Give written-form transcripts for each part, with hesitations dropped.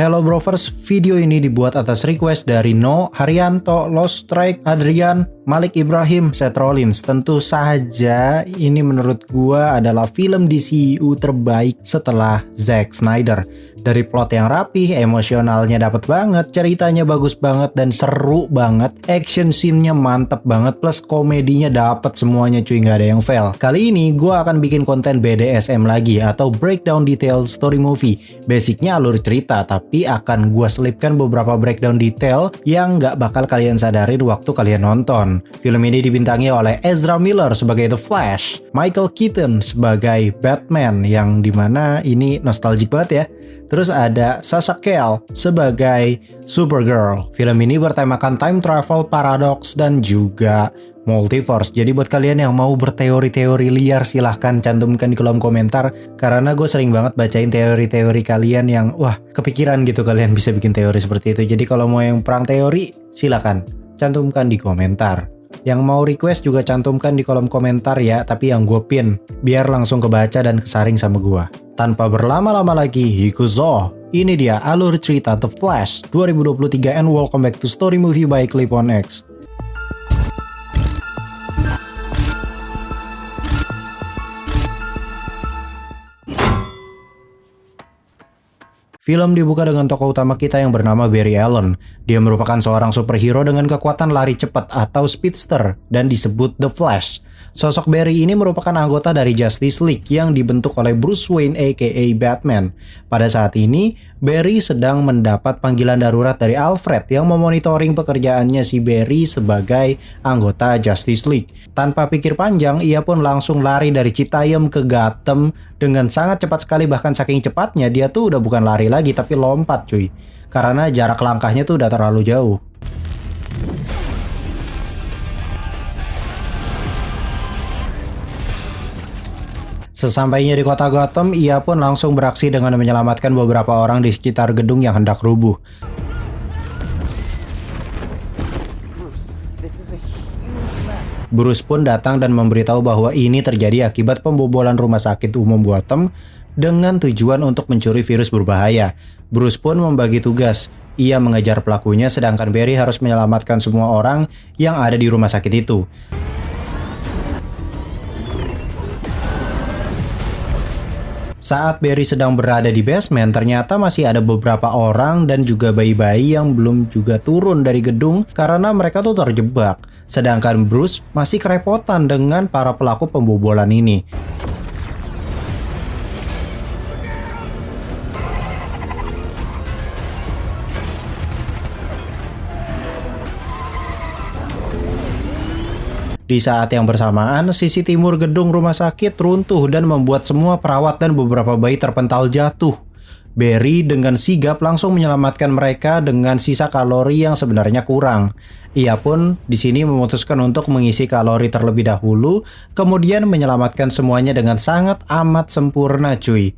Hello Brovers, video ini dibuat atas request dari No, Haryanto, Lost Strike, Adrian, Malik Ibrahim, Seth Rollins. Tentu saja ini menurut gua adalah film DCU terbaik setelah Zack Snyder. Dari plot yang rapih, emosionalnya dapet banget, ceritanya bagus banget dan seru banget, action scene-nya mantep banget, plus komedinya dapet semuanya cuy, nggak ada yang fail. Kali ini gua akan bikin konten BDSM lagi atau Breakdown Detail Story Movie. Basicnya alur cerita, tapi akan gua selipkan beberapa breakdown detail yang nggak bakal kalian sadarin waktu kalian nonton. Film ini dibintangi oleh Ezra Miller sebagai The Flash, Michael Keaton sebagai Batman yang dimana ini nostalgic banget ya. Terus ada Sasha Calle sebagai Supergirl. Film ini bertemakan time travel, paradox, dan juga multiverse. Jadi buat kalian yang mau berteori-teori liar silahkan cantumkan di kolom komentar. Karena gue sering banget bacain teori-teori kalian yang wah kepikiran gitu kalian bisa bikin teori seperti itu. Jadi kalau mau yang perang teori silahkan cantumkan di komentar. Yang mau request juga cantumkan di kolom komentar ya, tapi yang gue pin biar langsung kebaca dan kesaring sama gue. Tanpa berlama-lama lagi, hikuzo. Ini dia alur cerita The Flash 2023 and welcome back to Story Movie by Clip on X. Film dibuka dengan tokoh utama kita yang bernama Barry Allen. Dia merupakan seorang superhero dengan kekuatan lari cepat atau speedster dan disebut The Flash. Sosok Barry ini merupakan anggota dari Justice League yang dibentuk oleh Bruce Wayne aka Batman. Pada saat ini, Barry sedang mendapat panggilan darurat dari Alfred yang memonitoring pekerjaannya si Barry sebagai anggota Justice League. Tanpa pikir panjang, ia pun langsung lari dari Citayam ke Gotham dengan sangat cepat sekali, bahkan saking cepatnya dia tuh udah bukan lari lagi tapi lompat cuy. Karena jarak langkahnya tuh udah terlalu jauh. Sesampainya di kota Gotham, ia pun langsung beraksi dengan menyelamatkan beberapa orang di sekitar gedung yang hendak rubuh. Bruce pun datang dan memberitahu bahwa ini terjadi akibat pembobolan rumah sakit umum Gotham dengan tujuan untuk mencuri virus berbahaya. Bruce pun membagi tugas. Ia mengejar pelakunya sedangkan Barry harus menyelamatkan semua orang yang ada di rumah sakit itu. Saat Barry sedang berada di basement, ternyata masih ada beberapa orang dan juga bayi-bayi yang belum juga turun dari gedung karena mereka tuh terjebak. Sedangkan Bruce masih kerepotan dengan para pelaku pembobolan ini. Di saat yang bersamaan, sisi timur gedung rumah sakit runtuh dan membuat semua perawat dan beberapa bayi terpental jatuh. Barry dengan sigap langsung menyelamatkan mereka dengan sisa kalori yang sebenarnya kurang. Ia pun di sini memutuskan untuk mengisi kalori terlebih dahulu, kemudian menyelamatkan semuanya dengan sangat amat sempurna cuy.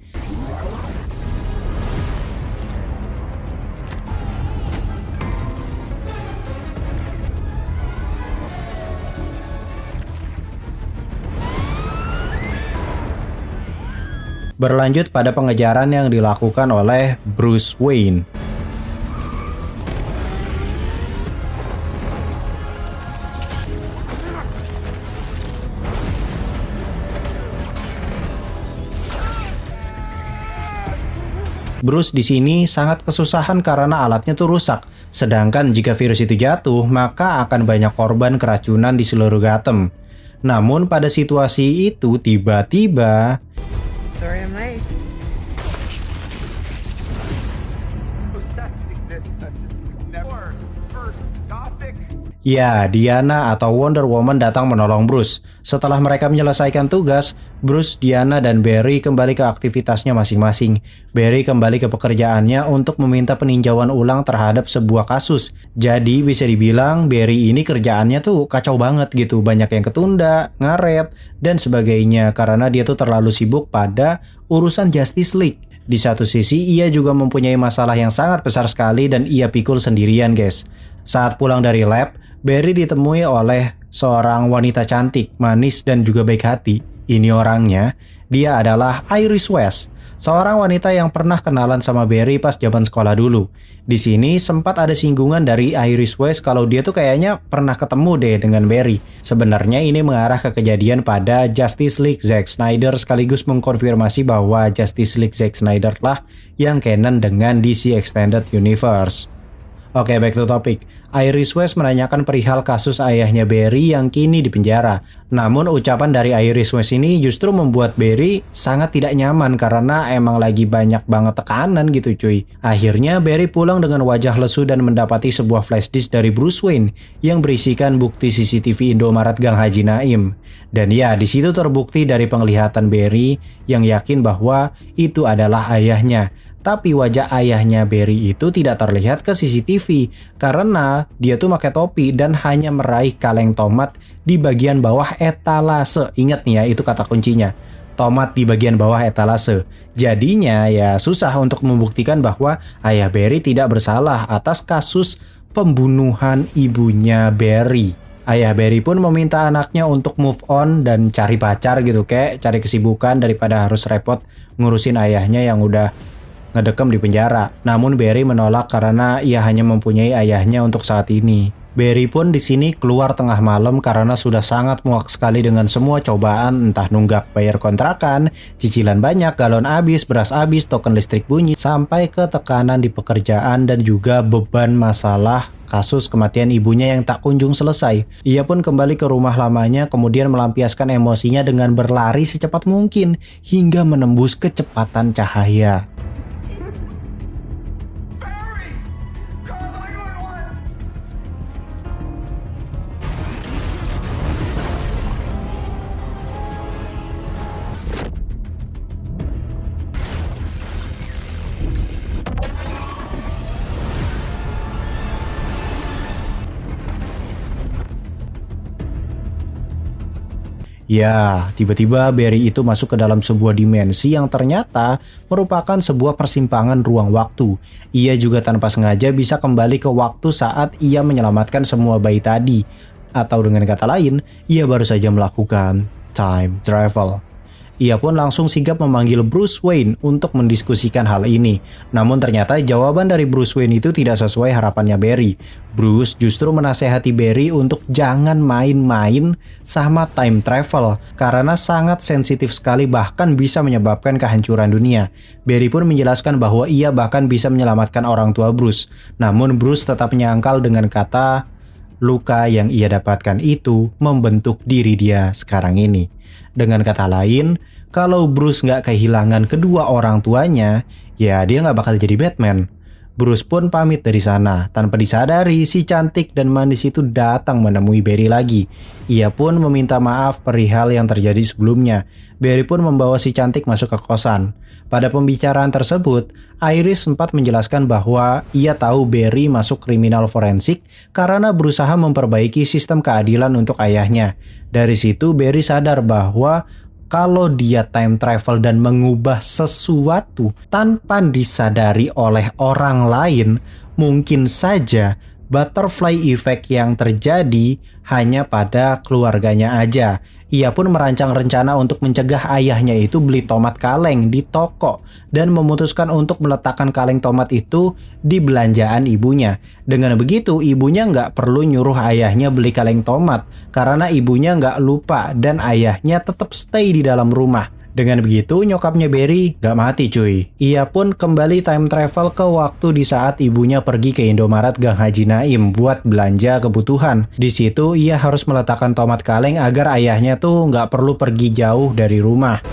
Berlanjut pada pengejaran yang dilakukan oleh Bruce Wayne. Bruce di sini sangat kesusahan karena alatnya tuh rusak. Sedangkan jika virus itu jatuh, maka akan banyak korban keracunan di seluruh Gotham. Namun pada situasi itu tiba-tiba Sorry I'm late. ya, Diana atau Wonder Woman datang menolong Bruce. Setelah mereka menyelesaikan tugas, Bruce, Diana, dan Barry kembali ke aktivitasnya masing-masing. Barry kembali ke pekerjaannya untuk meminta peninjauan ulang terhadap sebuah kasus. Jadi bisa dibilang Barry ini kerjaannya tuh kacau banget gitu. Banyak yang ketunda, ngaret, dan sebagainya karena dia tuh terlalu sibuk pada urusan Justice League. Di satu sisi, ia juga mempunyai masalah yang sangat besar sekali dan ia pikul sendirian guys. Saat pulang dari lab, Barry ditemui oleh seorang wanita cantik, manis, dan juga baik hati. Ini orangnya, dia adalah Iris West. seorang wanita yang pernah kenalan sama Barry pas zaman sekolah dulu. Di sini sempat ada singgungan dari Iris West kalau dia tuh kayaknya pernah ketemu deh dengan Barry. Sebenarnya ini mengarah ke kejadian pada Justice League Zack Snyder sekaligus mengkonfirmasi bahwa Justice League Zack Snyder lah yang canon dengan DC Extended Universe. Oke, back to topic. Iris West menanyakan perihal kasus ayahnya Barry yang kini dipenjara. Namun ucapan dari Iris West ini justru membuat Barry sangat tidak nyaman karena emang lagi banyak banget tekanan gitu cuy. Akhirnya Barry pulang dengan wajah lesu dan mendapati sebuah flash disk dari Bruce Wayne yang berisikan bukti CCTV Indomaret Gang Haji Naim. Dan ya, di situ terbukti dari penglihatan Barry yang yakin bahwa itu adalah ayahnya. Tapi wajah ayahnya Barry itu tidak terlihat ke CCTV karena dia tuh pakai topi dan hanya meraih kaleng tomat di bagian bawah etalase. Ingat nih ya, itu kata kuncinya. Tomat di bagian bawah etalase. Jadinya ya susah untuk membuktikan bahwa ayah Barry tidak bersalah atas kasus pembunuhan ibunya Barry. Ayah Barry pun meminta anaknya untuk move on dan cari pacar gitu, kayak cari kesibukan daripada harus repot ngurusin ayahnya yang udah ngedekam di penjara. Namun Barry menolak karena ia hanya mempunyai ayahnya untuk saat ini. Barry pun di sini keluar tengah malam karena sudah sangat muak sekali dengan semua cobaan, entah nunggak bayar kontrakan, cicilan banyak, galon habis, beras habis, token listrik bunyi, sampai ke tekanan di pekerjaan dan juga beban masalah kasus kematian ibunya yang tak kunjung selesai. Ia pun kembali ke rumah lamanya kemudian melampiaskan emosinya dengan berlari secepat mungkin hingga menembus kecepatan cahaya. Ya, tiba-tiba Barry itu masuk ke dalam sebuah dimensi yang ternyata merupakan sebuah persimpangan ruang waktu. Ia juga tanpa sengaja bisa kembali ke waktu saat ia menyelamatkan semua bayi tadi. Atau dengan kata lain, ia baru saja melakukan time travel. Ia pun langsung sigap memanggil Bruce Wayne untuk mendiskusikan hal ini. Namun ternyata jawaban dari Bruce Wayne itu tidak sesuai harapannya Barry. Bruce justru menasehati Barry untuk jangan main-main sama time travel karena sangat sensitif sekali bahkan bisa menyebabkan kehancuran dunia. Barry pun menjelaskan bahwa ia bahkan bisa menyelamatkan orang tua Bruce. Namun Bruce tetap menyangkal dengan kata luka yang ia dapatkan itu membentuk diri dia sekarang ini. Dengan kata lain, kalau Bruce nggak kehilangan kedua orang tuanya, ya dia nggak bakal jadi Batman. Bruce pun pamit dari sana. Tanpa disadari, si cantik dan manis itu datang menemui Barry lagi. Ia pun meminta maaf perihal yang terjadi sebelumnya. Barry pun membawa si cantik masuk ke kosan. Pada pembicaraan tersebut, Iris sempat menjelaskan bahwa ia tahu Barry masuk kriminal forensik karena berusaha memperbaiki sistem keadilan untuk ayahnya. Dari situ Barry sadar bahwa kalau dia time travel dan mengubah sesuatu tanpa disadari oleh orang lain, mungkin saja butterfly effect yang terjadi hanya pada keluarganya aja. Ia pun merancang rencana untuk mencegah ayahnya itu beli tomat kaleng di toko dan memutuskan untuk meletakkan kaleng tomat itu di belanjaan ibunya. Dengan begitu, ibunya nggak perlu nyuruh ayahnya beli kaleng tomat karena ibunya nggak lupa dan ayahnya tetap stay di dalam rumah. Dengan begitu, nyokapnya Barry gak mati cuy. Ia pun kembali time travel ke waktu di saat ibunya pergi ke Indomaret Gang Haji Naim buat belanja kebutuhan. Di situ ia harus meletakkan tomat kaleng agar ayahnya tuh gak perlu pergi jauh dari rumah.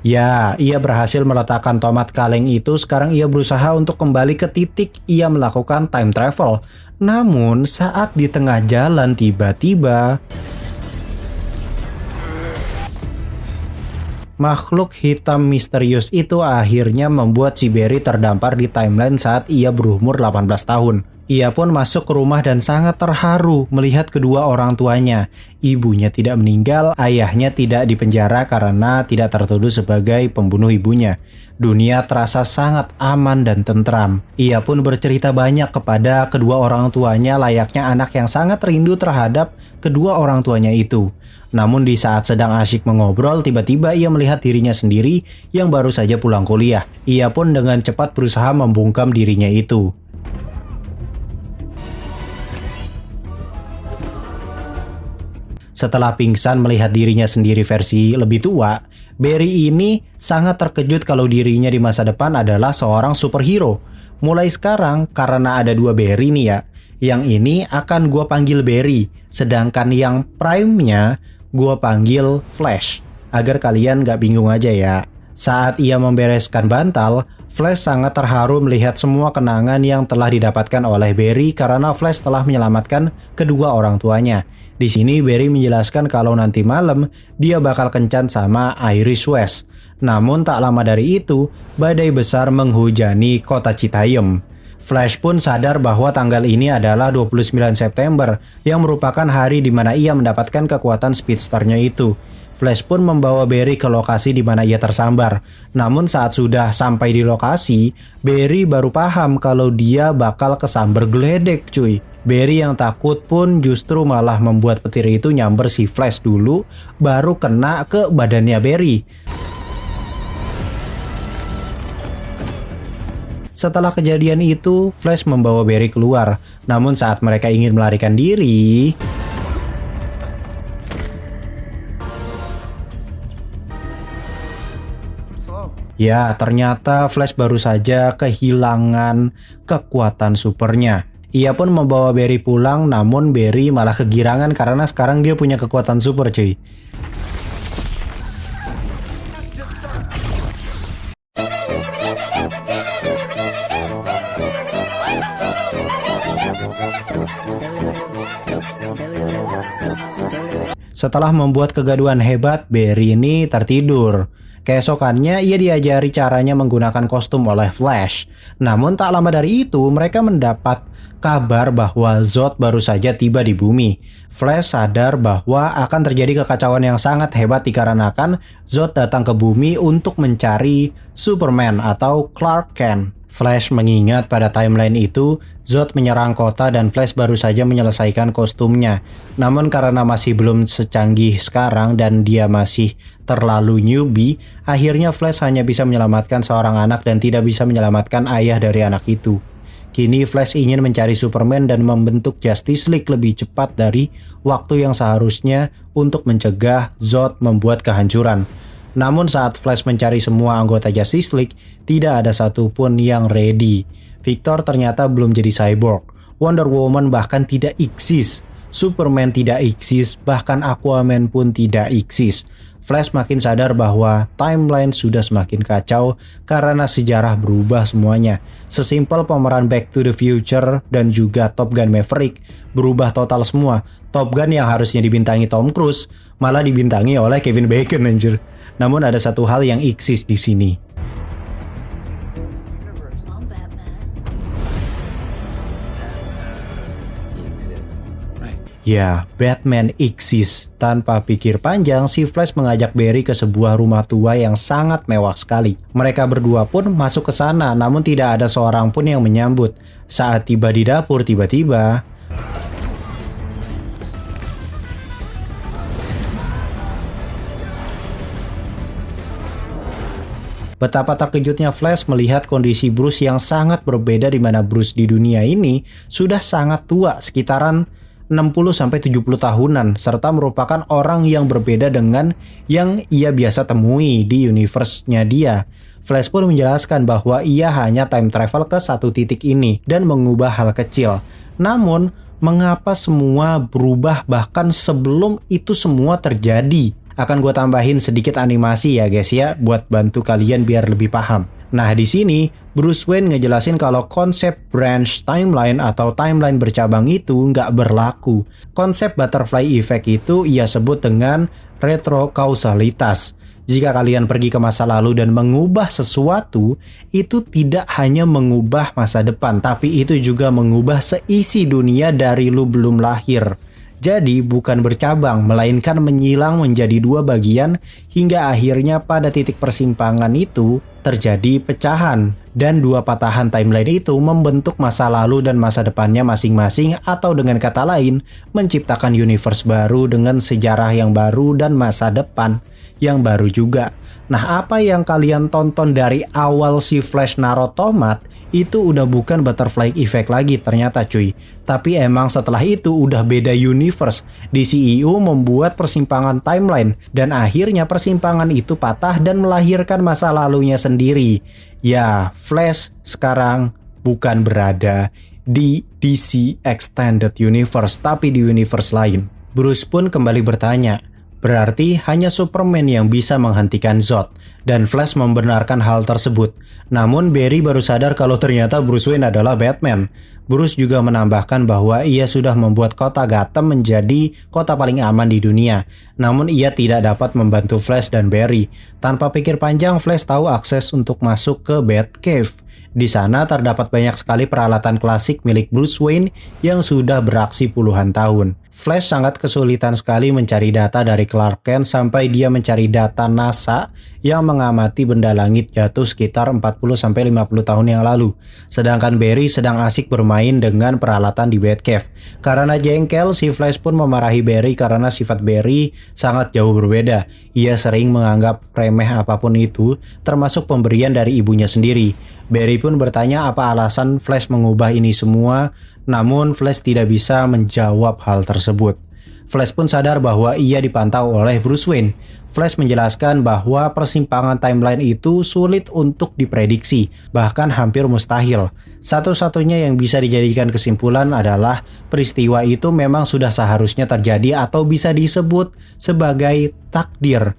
Ya, ia berhasil meletakkan tomat kaleng itu. Sekarang ia berusaha untuk kembali ke titik ia melakukan time travel. Namun saat di tengah jalan tiba-tiba makhluk hitam misterius itu akhirnya membuat si Barry terdampar di timeline saat ia berumur 18 tahun. Ia pun masuk ke rumah dan sangat terharu melihat kedua orang tuanya. Ibunya tidak meninggal, ayahnya tidak dipenjara karena tidak tertuduh sebagai pembunuh ibunya. Dunia terasa sangat aman dan tentram. Ia pun bercerita banyak kepada kedua orang tuanya layaknya anak yang sangat rindu terhadap kedua orang tuanya itu. Namun di saat sedang asyik mengobrol, tiba-tiba ia melihat dirinya sendiri yang baru saja pulang kuliah. Ia pun dengan cepat berusaha membungkam dirinya itu. Setelah pingsan melihat dirinya sendiri versi lebih tua, Barry ini sangat terkejut kalau dirinya di masa depan adalah seorang superhero. Mulai sekarang, karena ada dua Barry nih ya, yang ini akan gue panggil Barry, sedangkan yang prime-nya gue panggil Flash. Agar kalian gak bingung aja ya. Saat ia membereskan bantal, Flash sangat terharu melihat semua kenangan yang telah didapatkan oleh Barry karena Flash telah menyelamatkan kedua orang tuanya. Di sini Barry menjelaskan kalau nanti malam dia bakal kencan sama Iris West. Namun tak lama dari itu, badai besar menghujani kota Citayam. Flash pun sadar bahwa tanggal ini adalah 29 September yang merupakan hari di mana ia mendapatkan kekuatan speedsternya itu. Flash pun membawa Barry ke lokasi di mana ia tersambar. Namun saat sudah sampai di lokasi, Barry baru paham kalau dia bakal kesambar geledek cuy. Barry yang takut pun justru malah membuat petir itu nyamber si Flash dulu, baru kena ke badannya Barry. Setelah kejadian itu, Flash membawa Barry keluar. Namun saat mereka ingin melarikan diri, ya, ternyata Flash baru saja kehilangan kekuatan supernya. Ia pun membawa Barry pulang, namun Barry malah kegirangan karena sekarang dia punya kekuatan super cuy. Setelah membuat kegaduhan hebat, Barry ini tertidur. Keesokannya ia diajari caranya menggunakan kostum oleh Flash. Namun tak lama dari itu mereka mendapat kabar bahwa Zod baru saja tiba di bumi. Flash sadar bahwa akan terjadi kekacauan yang sangat hebat dikarenakan Zod datang ke bumi untuk mencari Superman atau Clark Kent. Flash mengingat pada timeline itu, Zod menyerang kota dan Flash baru saja menyelesaikan kostumnya. Namun karena masih belum secanggih sekarang dan dia masih terlalu newbie, akhirnya Flash hanya bisa menyelamatkan seorang anak dan tidak bisa menyelamatkan ayah dari anak itu. Kini Flash ingin mencari Superman dan membentuk Justice League lebih cepat dari waktu yang seharusnya untuk mencegah Zod membuat kehancuran. Namun saat Flash mencari semua anggota Justice League, tidak ada satupun yang ready. Victor ternyata belum jadi cyborg. Wonder Woman bahkan tidak eksis. Superman tidak eksis, bahkan Aquaman pun tidak eksis. Flash makin sadar bahwa timeline sudah semakin kacau karena sejarah berubah semuanya. Sesimpel pemeran Back to the Future dan juga Top Gun Maverick berubah total semua. Top Gun yang harusnya dibintangi Tom Cruise malah dibintangi oleh Kevin Bacon anjir. Namun ada satu hal yang eksis di sini. Ya, Batman eksis. Tanpa pikir panjang, si Flash mengajak Barry ke sebuah rumah tua yang sangat mewah sekali. Mereka berdua pun masuk ke sana, namun tidak ada seorang pun yang menyambut. Saat tiba di dapur, tiba-tiba betapa terkejutnya Flash melihat kondisi Bruce yang sangat berbeda, di mana Bruce di dunia ini sudah sangat tua, sekitaran 60-70 tahunan, serta merupakan orang yang berbeda dengan yang ia biasa temui di universe-nya dia. Flash pun menjelaskan bahwa ia hanya time travel ke satu titik ini dan mengubah hal kecil. Namun, mengapa semua berubah bahkan sebelum itu semua terjadi? Akan gue tambahin sedikit animasi ya guys ya, buat bantu kalian biar lebih paham. Nah di sini Bruce Wayne ngejelasin kalau konsep branch timeline atau timeline bercabang itu nggak berlaku. Konsep butterfly effect itu ia sebut dengan retrokausalitas. Jika kalian pergi ke masa lalu dan mengubah sesuatu, itu tidak hanya mengubah masa depan, tapi itu juga mengubah seisi dunia dari lu belum lahir. Jadi bukan bercabang, melainkan menyilang menjadi dua bagian hingga akhirnya pada titik persimpangan itu terjadi pecahan. Dan dua patahan timeline itu membentuk masa lalu dan masa depannya masing-masing, atau dengan kata lain, menciptakan universe baru dengan sejarah yang baru dan masa depan yang baru juga. Nah, apa yang kalian tonton dari awal si Flash naro tomat itu udah bukan butterfly effect lagi ternyata cuy. Tapi emang setelah itu udah beda universe. DCEU membuat persimpangan timeline dan akhirnya persimpangan itu patah dan melahirkan masa lalunya sendiri. Ya, Flash sekarang bukan berada di DC Extended Universe tapi di universe lain. Bruce pun kembali bertanya, berarti hanya Superman yang bisa menghentikan Zod, dan Flash membenarkan hal tersebut. Namun Barry baru sadar kalau ternyata Bruce Wayne adalah Batman. Bruce juga menambahkan bahwa ia sudah membuat kota Gotham menjadi kota paling aman di dunia. Namun ia tidak dapat membantu Flash dan Barry. Tanpa pikir panjang, Flash tahu akses untuk masuk ke Batcave. Di sana terdapat banyak sekali peralatan klasik milik Bruce Wayne yang sudah beraksi puluhan tahun. Flash sangat kesulitan sekali mencari data dari Clark Kent sampai dia mencari data NASA yang mengamati benda langit jatuh sekitar 40-50 tahun yang lalu. Sedangkan Barry sedang asik bermain dengan peralatan di Batcave. Karena jengkel, si Flash pun memarahi Barry karena sifat Barry sangat jauh berbeda. Ia sering menganggap remeh apapun itu, termasuk pemberian dari ibunya sendiri. Barry pun bertanya apa alasan Flash mengubah ini semua, namun Flash tidak bisa menjawab hal tersebut. Flash pun sadar bahwa ia dipantau oleh Bruce Wayne. Flash menjelaskan bahwa persimpangan timeline itu sulit untuk diprediksi, bahkan hampir mustahil. Satu-satunya yang bisa dijadikan kesimpulan adalah peristiwa itu memang sudah seharusnya terjadi atau bisa disebut sebagai takdir.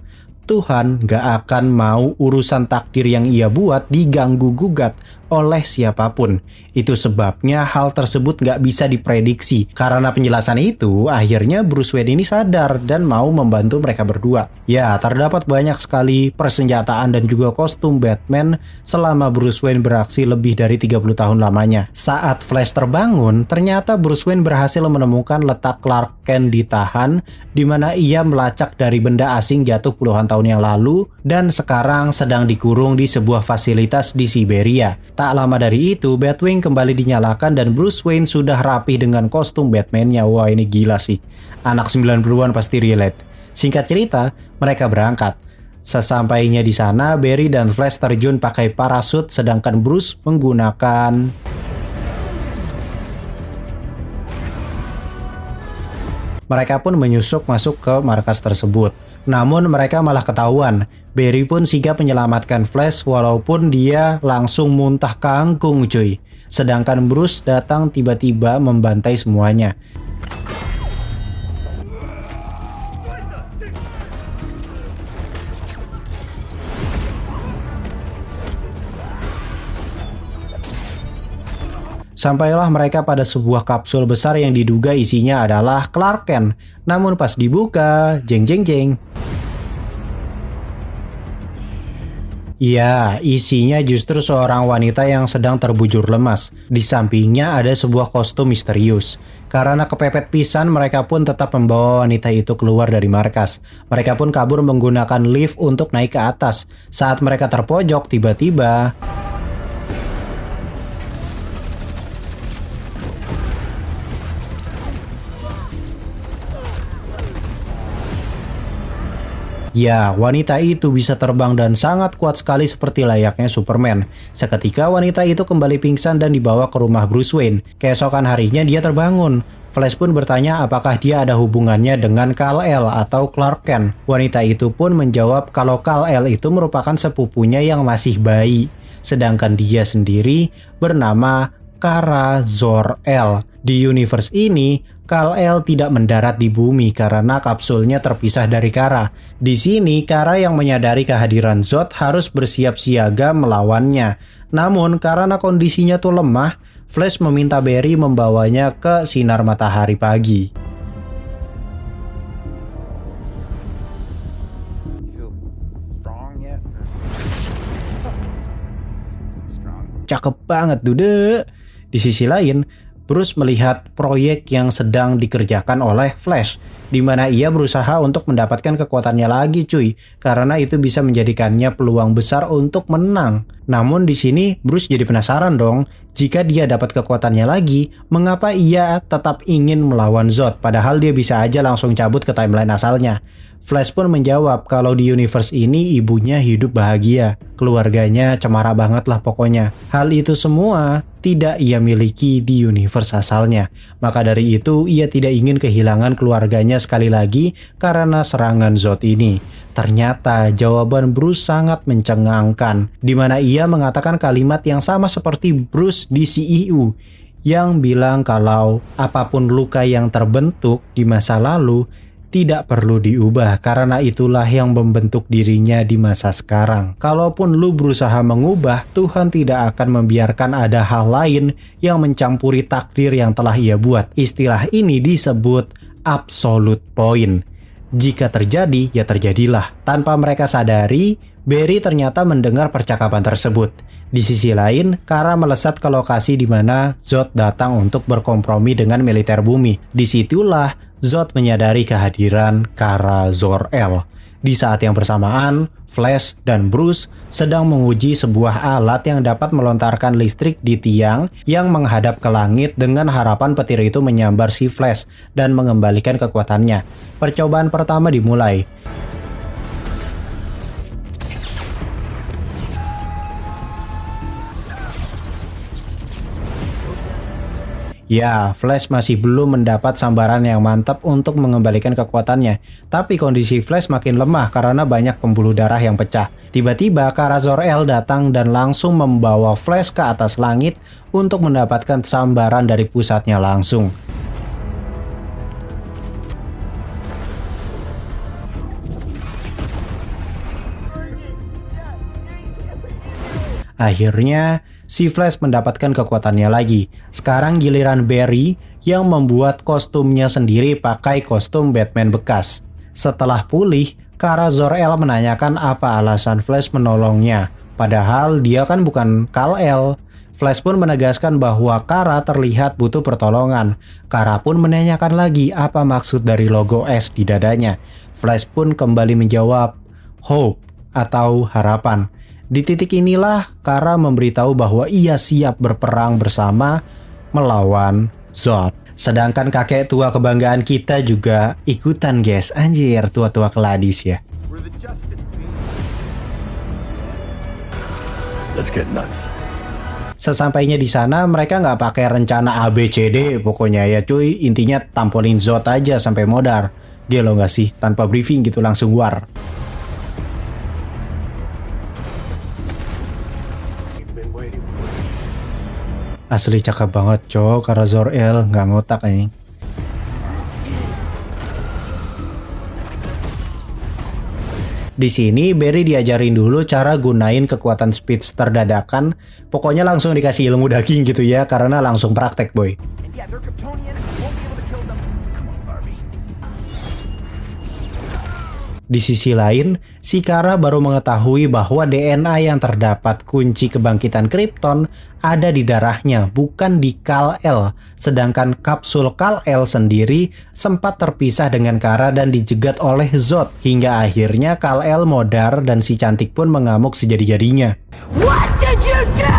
Tuhan gak akan mau urusan takdir yang ia buat diganggu-gugat oleh siapapun. Itu sebabnya hal tersebut gak bisa diprediksi. Karena penjelasan itu, akhirnya Bruce Wayne ini sadar dan mau membantu mereka berdua. Ya, terdapat banyak sekali persenjataan dan juga kostum Batman selama Bruce Wayne beraksi lebih dari 30 tahun lamanya. Saat Flash terbangun, ternyata Bruce Wayne berhasil menemukan letak Clark Kent ditahan, di mana ia melacak dari benda asing jatuh puluhan tahun yang lalu dan sekarang sedang dikurung di sebuah fasilitas di Siberia. Tak lama dari itu, Batwing kembali dinyalakan dan Bruce Wayne sudah rapi dengan kostum Batman-nya. Wah, ini gila sih. Anak 90-an pasti relate. Singkat cerita, mereka berangkat. Sesampainya di sana, Barry dan Flash terjun pakai parasut sedangkan Bruce menggunakan mereka pun menyusup masuk ke markas tersebut. Namun mereka malah ketahuan. Barry pun sigap menyelamatkan Flash walaupun dia langsung muntah kangkung cuy. Sedangkan Bruce datang tiba-tiba membantai semuanya. Sampailah mereka pada sebuah kapsul besar yang diduga isinya adalah Clark Kent. Namun pas dibuka, jeng jeng jeng. Ya, isinya justru seorang wanita yang sedang terbujur lemas. Di sampingnya ada sebuah kostum misterius. Karena kepepet pisan, mereka pun tetap membawa wanita itu keluar dari markas. Mereka pun kabur menggunakan lift untuk naik ke atas. Saat mereka terpojok, tiba-tiba ya, wanita itu bisa terbang dan sangat kuat sekali seperti layaknya Superman. Seketika wanita itu kembali pingsan dan dibawa ke rumah Bruce Wayne. Keesokan harinya dia terbangun. Flash pun bertanya apakah dia ada hubungannya dengan Kal-El atau Clark Kent. Wanita itu pun menjawab kalau Kal-El itu merupakan sepupunya yang masih bayi. Sedangkan dia sendiri bernama Kara Zor-El. Di universe ini, Kal-El tidak mendarat di bumi karena kapsulnya terpisah dari Kara. Di sini, Kara yang menyadari kehadiran Zod harus bersiap siaga melawannya. Namun, karena kondisinya tuh lemah, Flash meminta Barry membawanya ke sinar matahari pagi. cakep banget dude. Di sisi lain, Bruce melihat proyek yang sedang dikerjakan oleh Flash, di mana ia berusaha untuk mendapatkan kekuatannya lagi cuy, karena itu bisa menjadikannya peluang besar untuk menang. Namun di sini Bruce jadi penasaran dong, jika dia dapat kekuatannya lagi, mengapa ia tetap ingin melawan Zod, padahal dia bisa aja langsung cabut ke timeline asalnya. Flash pun menjawab kalau di universe ini ibunya hidup bahagia, keluarganya cemara banget lah pokoknya. Hal itu semua tidak ia miliki di universe asalnya. Maka dari itu ia tidak ingin kehilangan keluarganya sekali lagi karena serangan Zod ini. Ternyata jawaban Bruce sangat mencengangkan, di mana ia mengatakan kalimat yang sama seperti Bruce di CEU, yang bilang kalau apapun luka yang terbentuk di masa lalu tidak perlu diubah karena itulah yang membentuk dirinya di masa sekarang. Kalaupun lu berusaha mengubah, Tuhan tidak akan membiarkan ada hal lain yang mencampuri takdir yang telah ia buat. Istilah ini disebut absolute point. Jika terjadi, ya terjadilah. Tanpa mereka sadari, Barry ternyata mendengar percakapan tersebut. Di sisi lain, Kara melesat ke lokasi di mana Zod datang untuk berkompromi dengan militer bumi. Disitulah Zod menyadari kehadiran Kara Zor-El. Di saat yang bersamaan, Flash dan Bruce sedang menguji sebuah alat yang dapat melontarkan listrik di tiang yang menghadap ke langit dengan harapan petir itu menyambar si Flash dan mengembalikan kekuatannya. Percobaan pertama dimulai. Ya, Flash masih belum mendapat sambaran yang mantap untuk mengembalikan kekuatannya. Tapi kondisi Flash makin lemah karena banyak pembuluh darah yang pecah. Tiba-tiba Kara Zor-El datang dan langsung membawa Flash ke atas langit untuk mendapatkan sambaran dari pusatnya langsung. Akhirnya, si Flash mendapatkan kekuatannya lagi. Sekarang giliran Barry yang membuat kostumnya sendiri pakai kostum Batman bekas. Setelah pulih, Kara Zor-El menanyakan apa alasan Flash menolongnya. Padahal dia kan bukan Kal-El. Flash pun menegaskan bahwa Kara terlihat butuh pertolongan. Kara pun menanyakan lagi apa maksud dari logo S di dadanya. Flash pun kembali menjawab, hope atau harapan. Di titik inilah Kara memberitahu bahwa ia siap berperang bersama melawan Zod. Sedangkan kakek tua kebanggaan kita juga ikutan guys. Anjir, tua-tua keladis ya. Let's get nuts. Sesampainya di sana mereka nggak pakai rencana ABCD pokoknya ya cuy. Intinya tampolin Zod aja sampai modar. Gelo nggak sih? Tanpa briefing gitu langsung war. Asli cakep banget cok, Kara Zor-El nggak ngotak anjing. Di sini Barry diajarin dulu cara gunain kekuatan speedster dadakan. Pokoknya langsung dikasih ilmu daging gitu ya, karena langsung praktek boy. Di sisi lain, si Kara baru mengetahui bahwa DNA yang terdapat kunci kebangkitan Krypton ada di darahnya, bukan di Kal-El. Sedangkan kapsul Kal-El sendiri sempat terpisah dengan Kara dan dijegat oleh Zod. Hingga akhirnya Kal-El modar dan si cantik pun mengamuk sejadi-jadinya. What did you do?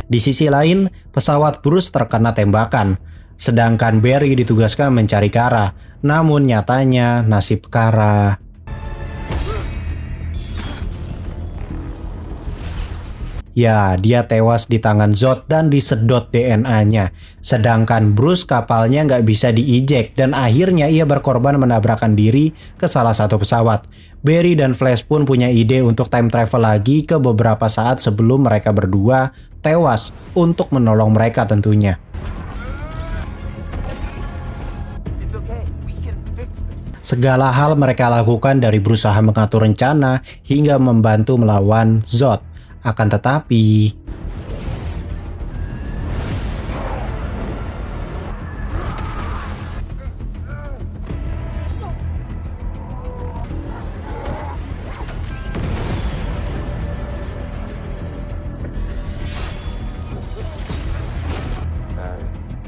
Di sisi lain, pesawat Bruce terkena tembakan, sedangkan Barry ditugaskan mencari Kara. Namun nyatanya nasib Kara ya, dia tewas di tangan Zod dan disedot DNA-nya. Sedangkan Bruce kapalnya nggak bisa diijek dan akhirnya ia berkorban menabrakkan diri ke salah satu pesawat. Barry dan Flash pun punya ide untuk time travel lagi ke beberapa saat sebelum mereka berdua tewas untuk menolong mereka tentunya. Segala hal mereka lakukan dari berusaha mengatur rencana hingga membantu melawan Zod. Akan tetapi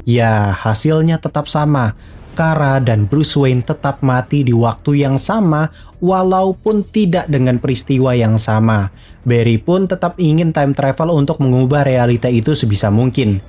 Ya, hasilnya tetap sama. Kara dan Bruce Wayne tetap mati di waktu yang sama walaupun tidak dengan peristiwa yang sama. Barry pun tetap ingin time travel untuk mengubah realita itu sebisa mungkin.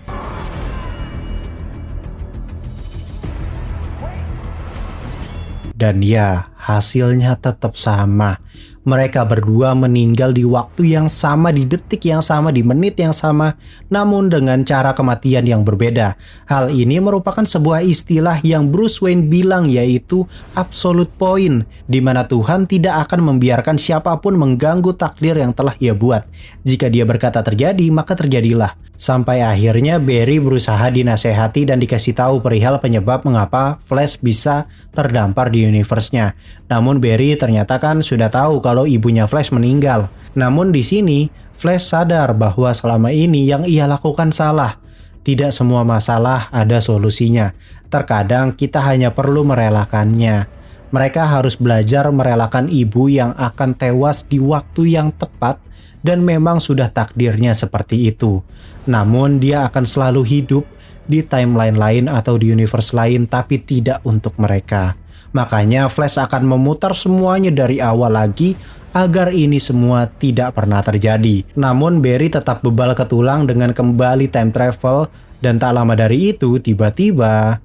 Dan ya, hasilnya tetap sama. Mereka berdua meninggal di waktu yang sama, di detik yang sama, di menit yang sama, namun dengan cara kematian yang berbeda. Hal ini merupakan sebuah istilah yang Bruce Wayne bilang, yaitu absolute point, di mana Tuhan tidak akan membiarkan siapapun mengganggu takdir yang telah Ia buat. Jika Dia berkata terjadi, maka terjadilah. Sampai akhirnya Barry berusaha dinasehati dan dikasih tahu perihal penyebab mengapa Flash bisa terdampar di universe-nya. Namun Barry ternyata kan sudah tahu kalau ibunya Flash meninggal. Namun di sini Flash sadar bahwa selama ini yang ia lakukan salah. Tidak semua masalah ada solusinya. Terkadang kita hanya perlu merelakannya. Mereka harus belajar merelakan ibu yang akan tewas di waktu yang tepat, dan memang sudah takdirnya seperti itu. Namun dia akan selalu hidup di timeline lain atau di universe lain, tapi tidak untuk mereka. Makanya Flash akan memutar semuanya dari awal lagi agar ini semua tidak pernah terjadi. Namun Barry tetap bebal ke tulang dengan kembali time travel, dan tak lama dari itu tiba-tiba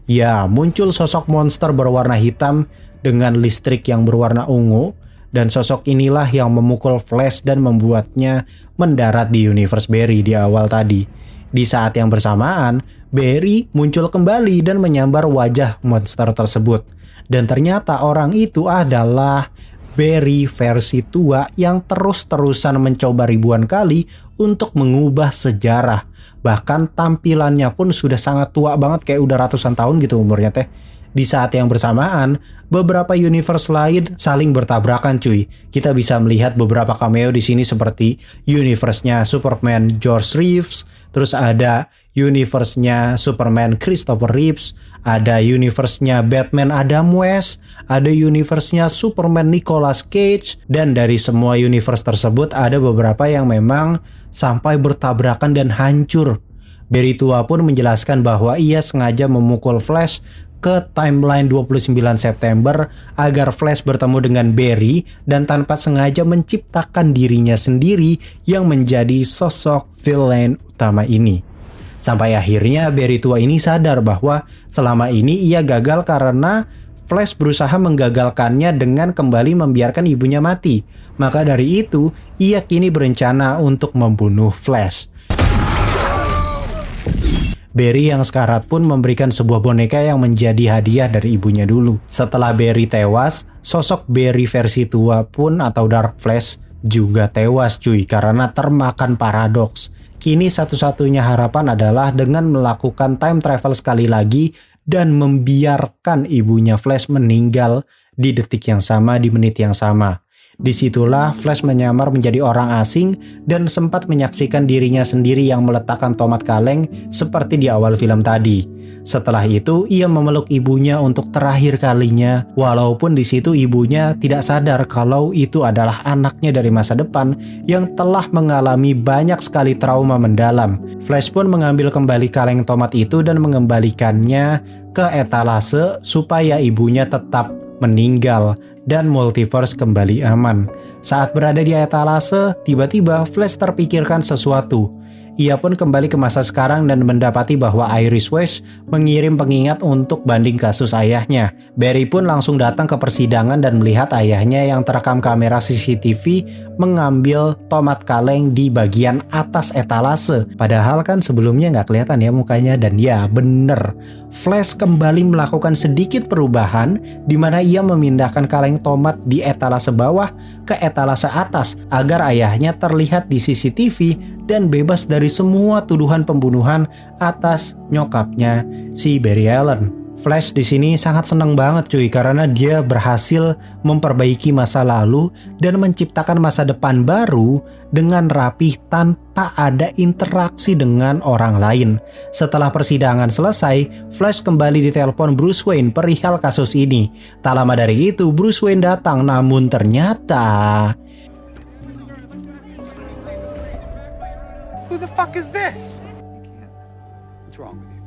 ya, muncul sosok monster berwarna hitam dengan listrik yang berwarna ungu, dan sosok inilah yang memukul Flash dan membuatnya mendarat di universe Barry di awal tadi. Di saat yang bersamaan, Barry muncul kembali dan menyambar wajah monster tersebut. Dan ternyata orang itu adalah Barry versi tua yang terus-terusan mencoba ribuan kali untuk mengubah sejarah. Bahkan tampilannya pun sudah sangat tua banget, kayak udah ratusan tahun gitu umurnya teh. Di saat yang bersamaan, beberapa universe lain saling bertabrakan cuy. Kita bisa melihat beberapa cameo di sini seperti universe-nya Superman George Reeves, terus ada universe-nya Superman Christopher Reeves, ada universe-nya Batman Adam West, ada universe-nya Superman Nicolas Cage, dan dari semua universe tersebut ada beberapa yang memang sampai bertabrakan dan hancur. Barry tua pun menjelaskan bahwa ia sengaja memukul Flash ke timeline 29 September agar Flash bertemu dengan Barry dan tanpa sengaja menciptakan dirinya sendiri yang menjadi sosok villain utama ini. Sampai akhirnya Barry tua ini sadar bahwa selama ini ia gagal karena Flash berusaha menggagalkannya dengan kembali membiarkan ibunya mati. Maka dari itu, ia kini berencana untuk membunuh Flash. Barry yang sekarat pun memberikan sebuah boneka yang menjadi hadiah dari ibunya dulu. Setelah Barry tewas, sosok Barry versi tua pun atau Dark Flash juga tewas cuy karena termakan paradoks. Kini satu-satunya harapan adalah dengan melakukan time travel sekali lagi dan membiarkan ibunya Flash meninggal di detik yang sama, di menit yang sama. Disitulah Flash menyamar menjadi orang asing dan sempat menyaksikan dirinya sendiri yang meletakkan tomat kaleng seperti di awal film tadi. Setelah itu ia memeluk ibunya untuk terakhir kalinya, walaupun di situ ibunya tidak sadar kalau itu adalah anaknya dari masa depan yang telah mengalami banyak sekali trauma mendalam. Flash pun mengambil kembali kaleng tomat itu dan mengembalikannya ke etalase supaya ibunya tetap meninggal dan multiverse kembali aman. Saat berada di etalase, tiba-tiba Flash terpikirkan sesuatu. Ia pun kembali ke masa sekarang dan mendapati bahwa Iris West mengirim pengingat untuk banding kasus ayahnya. Barry pun langsung datang ke persidangan dan melihat ayahnya yang terekam kamera CCTV mengambil tomat kaleng di bagian atas etalase. Padahal kan sebelumnya nggak kelihatan ya mukanya, dan ya bener. Flash kembali melakukan sedikit perubahan di mana ia memindahkan kaleng tomat di etalase bawah ke etalase atas agar ayahnya terlihat di CCTV dan bebas dari semua tuduhan pembunuhan atas nyokapnya si Barry Allen. Flash di sini sangat seneng banget cuy karena dia berhasil memperbaiki masa lalu dan menciptakan masa depan baru dengan rapih tanpa ada interaksi dengan orang lain. Setelah persidangan selesai, Flash kembali ditelepon Bruce Wayne perihal kasus ini. Tak lama dari itu Bruce Wayne datang, namun ternyata Who the fuck is this? What's wrong with you?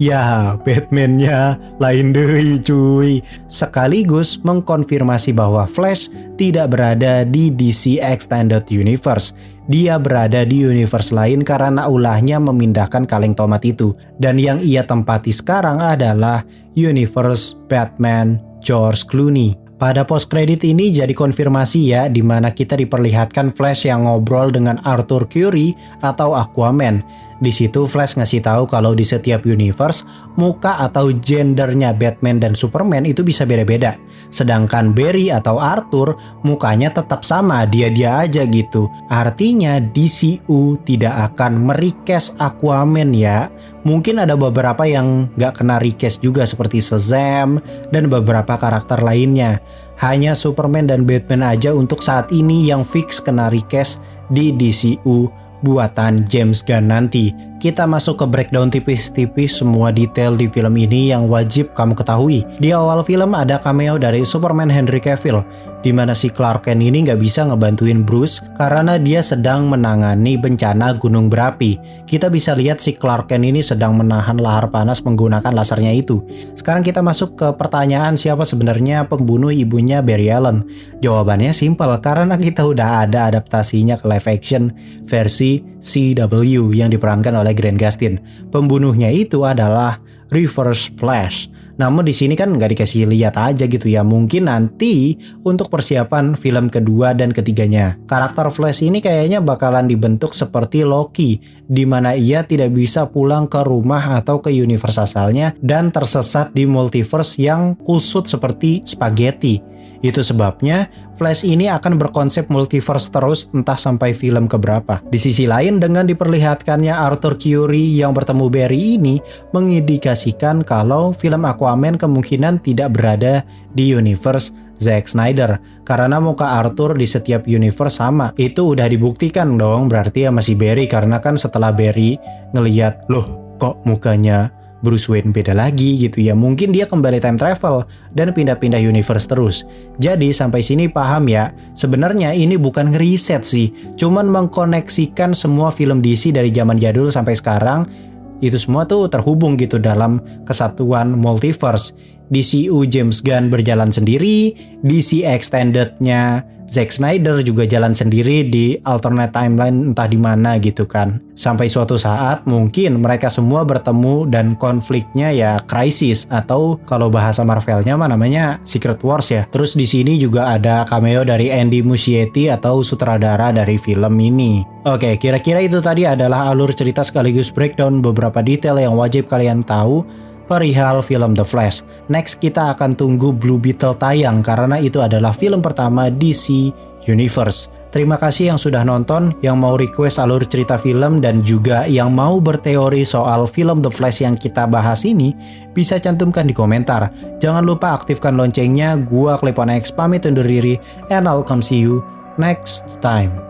ya, Batman-nya lain deui cuy. Sekaligus mengkonfirmasi bahwa Flash tidak berada di DC Extended Universe. Dia berada di universe lain karena ulahnya memindahkan kaleng tomat itu. Dan yang ia tempati sekarang adalah universe Batman George Clooney. Pada post credit ini jadi konfirmasi ya, di mana kita diperlihatkan Flash yang ngobrol dengan Arthur Curry atau Aquaman. Di situ Flash ngasih tahu kalau di setiap universe muka atau gendernya Batman dan Superman itu bisa beda-beda. Sedangkan Barry atau Arthur mukanya tetap sama, dia-dia aja gitu. Artinya DCU tidak akan merecast Aquaman ya. Mungkin ada beberapa yang nggak kena recast juga seperti Shazam dan beberapa karakter lainnya. Hanya Superman dan Batman aja untuk saat ini yang fix kena recast di DCU buatan James Gunn nanti. Kita masuk ke breakdown tipis-tipis semua detail di film ini yang wajib kamu ketahui. Di awal film ada cameo dari Superman Henry Cavill, di mana si Clark Kent ini nggak bisa ngebantuin Bruce karena dia sedang menangani bencana gunung berapi. Kita bisa lihat si Clark Kent ini sedang menahan lahar panas menggunakan lasernya itu. Sekarang kita masuk ke pertanyaan siapa sebenarnya pembunuh ibunya Barry Allen. Jawabannya simpel, karena kita udah ada adaptasinya ke live action versi CW yang diperankan oleh Grant Gustin. Pembunuhnya itu adalah Reverse Flash. Namun di sini kan nggak dikasih lihat aja gitu ya. Mungkin nanti untuk persiapan film kedua dan ketiganya. Karakter Flash ini kayaknya bakalan dibentuk seperti Loki, di mana ia tidak bisa pulang ke rumah atau ke universe asalnya dan tersesat di multiverse yang kusut seperti spaghetti. Itu sebabnya Flash ini akan berkonsep multiverse terus entah sampai film keberapa. Di sisi lain, dengan diperlihatkannya Arthur Curry yang bertemu Barry ini mengindikasikan kalau film Aquaman kemungkinan tidak berada di universe Zack Snyder karena muka Arthur di setiap universe sama. Itu udah dibuktikan dong, berarti ya masih Barry, karena kan setelah Barry ngeliat, loh kok mukanya Bruce Wayne beda lagi gitu ya. Mungkin dia kembali time travel dan pindah-pindah universe terus. Jadi sampai sini paham ya. Sebenarnya ini bukan ngeriset sih, cuman mengkoneksikan semua film DC dari zaman jadul sampai sekarang. Itu semua tuh terhubung gitu dalam kesatuan multiverse. DCU James Gunn berjalan sendiri, DC Extended-nya Zack Snyder juga jalan sendiri di alternate timeline entah di mana gitu kan. Sampai suatu saat mungkin mereka semua bertemu dan konfliknya ya krisis, atau kalau bahasa Marvelnya mah namanya Secret Wars ya. Terus di sini juga ada cameo dari Andy Muschietti atau sutradara dari film ini. Oke, kira-kira itu tadi adalah alur cerita sekaligus breakdown beberapa detail yang wajib kalian tahu perihal film The Flash. Next kita akan tunggu Blue Beetle tayang karena itu adalah film pertama DC Universe. Terima kasih yang sudah nonton, yang mau request alur cerita film dan juga yang mau berteori soal film The Flash yang kita bahas ini bisa cantumkan di komentar. Jangan lupa aktifkan loncengnya. Gua Klepon X pamit undur diri and I'll come see you next time.